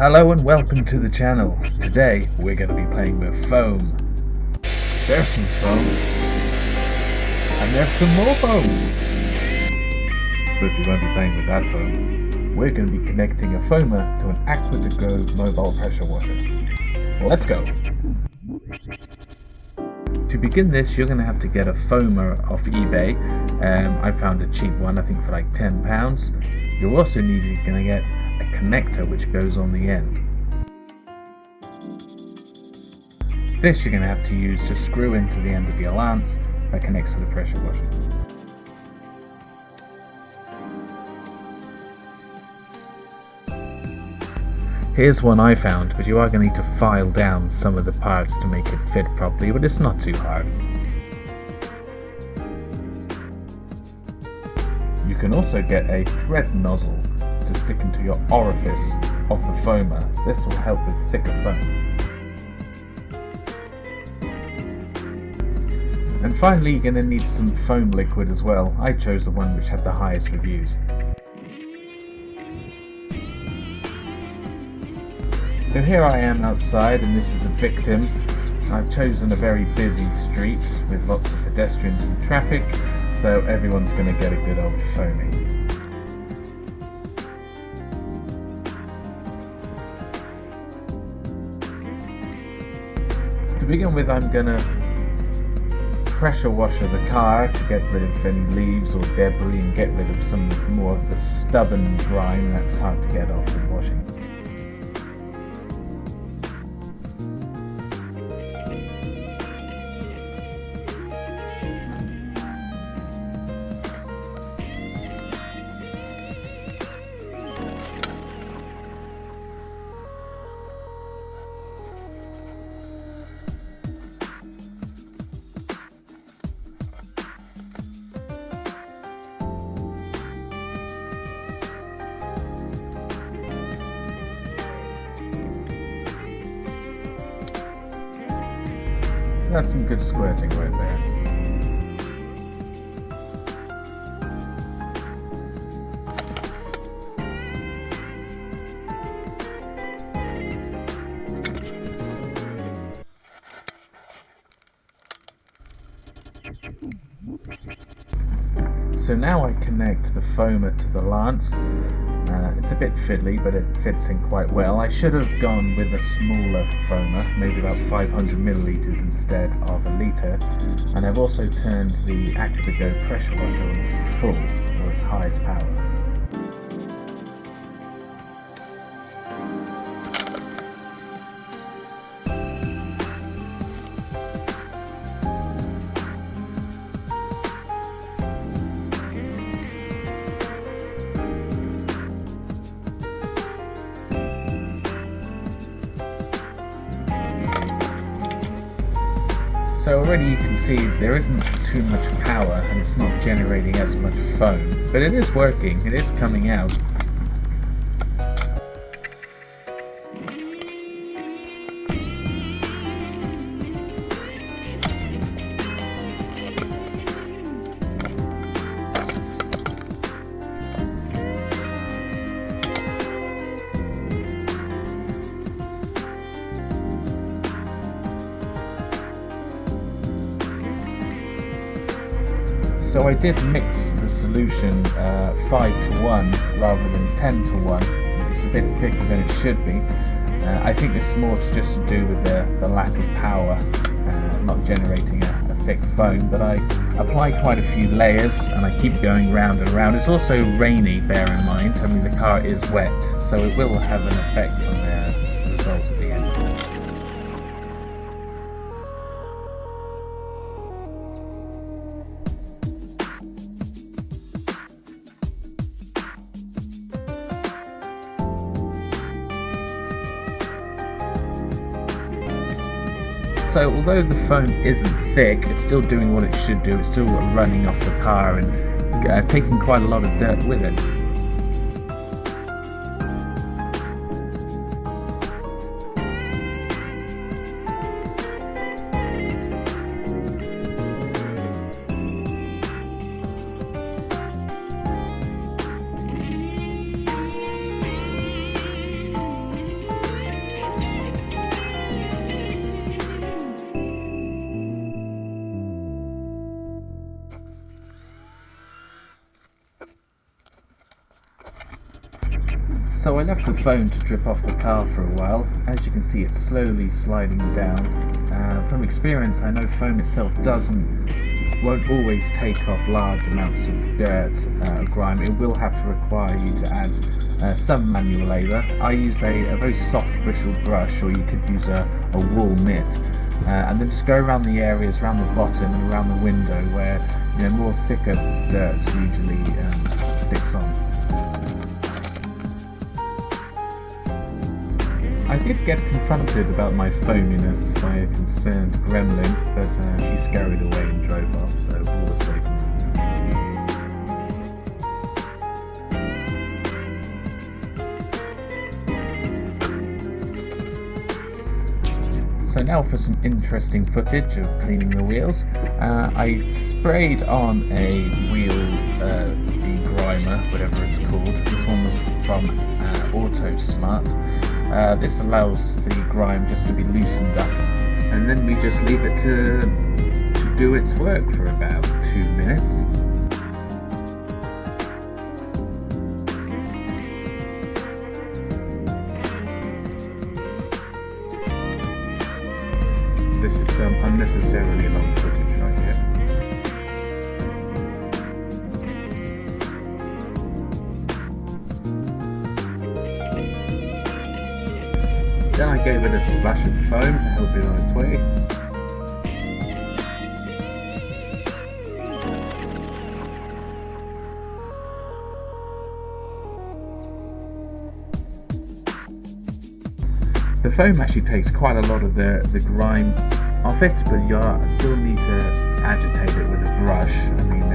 Hello and welcome to the channel. Today we're going to be playing with foam. There's some foam. And there's some more foam. But we won't be playing with that foam. We're going to be connecting a foamer to an Aqua2go mobile pressure washer. Let's go. To begin this, you're going to have to get a foamer off eBay. I found a cheap one, I think for like £10. You're also going to get a connector which goes on the end. This you're going to have to use to screw into the end of your lance that connects to the pressure washer. Here's one I found, but you are going to need to file down some of the parts to make it fit properly, but it's not too hard. You can also get a thread nozzle to stick into your orifice of the foamer. This will help with thicker foam. And finally, you're going to need some foam liquid as well. I chose the one which had the highest reviews. So here I am outside, and this is the victim. I've chosen a very busy street with lots of pedestrians and traffic, so everyone's going to get a good old foaming. To begin with, I'm going to pressure washer the car to get rid of any leaves or debris and get rid of some more of the stubborn grime that's hard to get off with washing. That's some good squirting right there. So now I connect the foamer to the lance. It's a bit fiddly, but it fits in quite well. I should have gone with a smaller foamer, maybe about 500 milliliters instead of a litre. And I've also turned the Aqua2go pressure washer on full, or its highest power. So already you can see there isn't too much power and it's not generating as much foam, but it is working, it is coming out. So I did mix the solution 5 to 1 rather than 10 to 1. It's a bit thicker than it should be. I think this is more just to do with the lack of power, not generating a thick foam, but I apply quite a few layers and I keep going round and round. It's also rainy, bear in mind. I mean, the car is wet, so it will have an effect on the result at the end. So although the foam isn't thick, it's still doing what it should do. It's still running off the car and taking quite a lot of dirt with it. So I left the foam to drip off the car for a while. As you can see, it's slowly sliding down. From experience, I know foam itself won't always take off large amounts of dirt or grime. It will have to require you to add some manual labour. I use a very soft bristled brush, or you could use a wool mitt, and then just go around the areas around the bottom and around the window where more thicker dirt usually sticks on. I did get confronted about my foaminess by a concerned gremlin, but she scurried away and drove off, so all was safe. So now for some interesting footage of cleaning the wheels. I sprayed on a wheel degrimer, whatever it's called. This one was from Auto Smart. This allows the grime just to be loosened up, and then we just leave it to do its work for about 2 minutes. This is some unnecessarily long footage right here. Then I gave it a splash of foam to help it on its way. The foam actually takes quite a lot of the grime off it, but you still need to agitate it with a brush. I mean,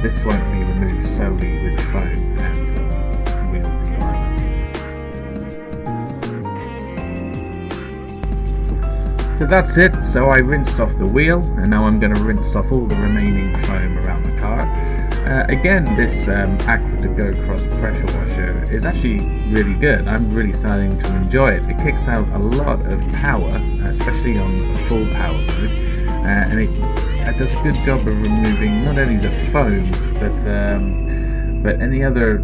this won't be removed solely with foam and wheel degrimer. So that's it. So I rinsed off the wheel, and now I'm going to rinse off all the remaining foam around the car. Again, this Aqua2go Kross Pressure washer is actually really good. I'm really starting to enjoy it. It kicks out a lot of power, especially on full power mode, and it does a good job of removing not only the foam, but any other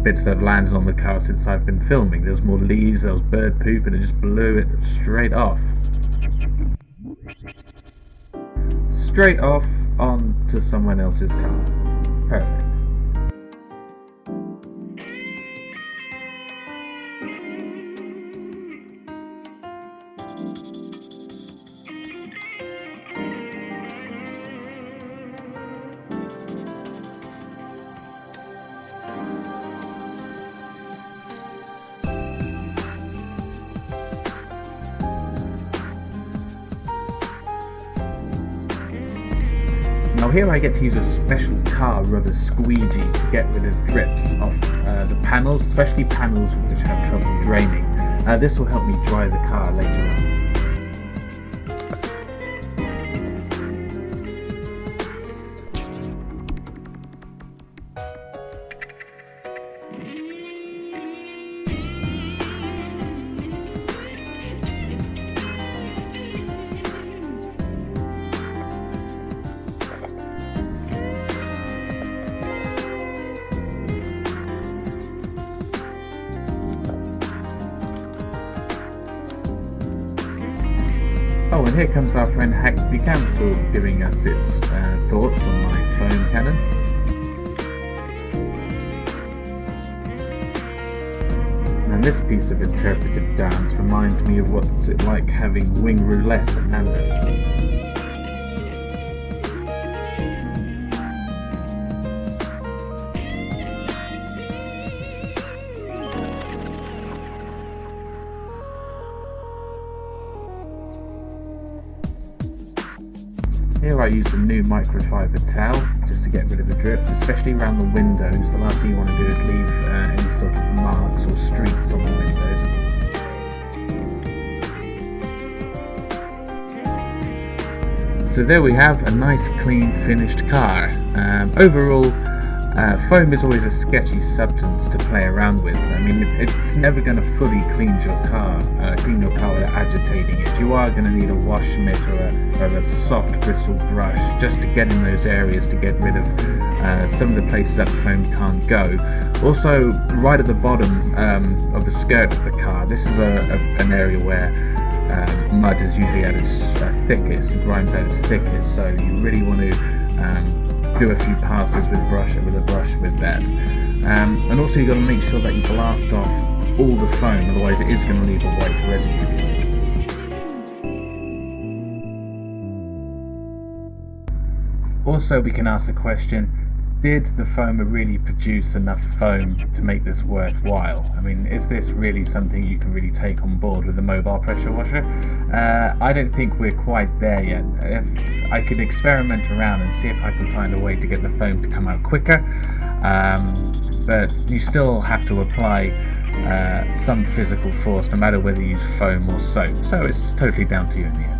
bits that have landed on the car since I've been filming. There was more leaves, there was bird poop, and it just blew it straight off. Straight off onto someone else's car. Perfect. Now here I get to use a special car rubber squeegee to get rid of drips off the panels, especially panels which have trouble draining. This will help me dry the car later on. Oh, and here comes our friend Hackney Council giving us its thoughts on my foam cannon. And this piece of interpretive dance reminds me of what's it like having wing roulette at Nando's. Here I use a new microfiber towel just to get rid of the drips, especially around the windows. The last thing you want to do is leave any sort of marks or streaks on the windows. So there we have a nice clean finished car. Overall, foam is always a sketchy substance to play around with. I mean, it's never going to fully clean your car without agitating it. You are going to need a wash mitt or a soft bristled brush just to get in those areas to get rid of some of the places that the foam can't go. Also, right at the bottom of the skirt of the car, this is an area where mud is usually at its thickest, grime's at its thickest, so you really want to do a few passes with a brush with that. And also you've got to make sure that you blast off all the foam, otherwise it is going to leave a white residue. Also, we can ask the question, did the foamer really produce enough foam to make this worthwhile? I mean, is this really something you can really take on board with a mobile pressure washer? I don't think we're quite there yet. If I could experiment around and see if I can find a way to get the foam to come out quicker, but you still have to apply some physical force no matter whether you use foam or soap, so it's totally down to you in the end.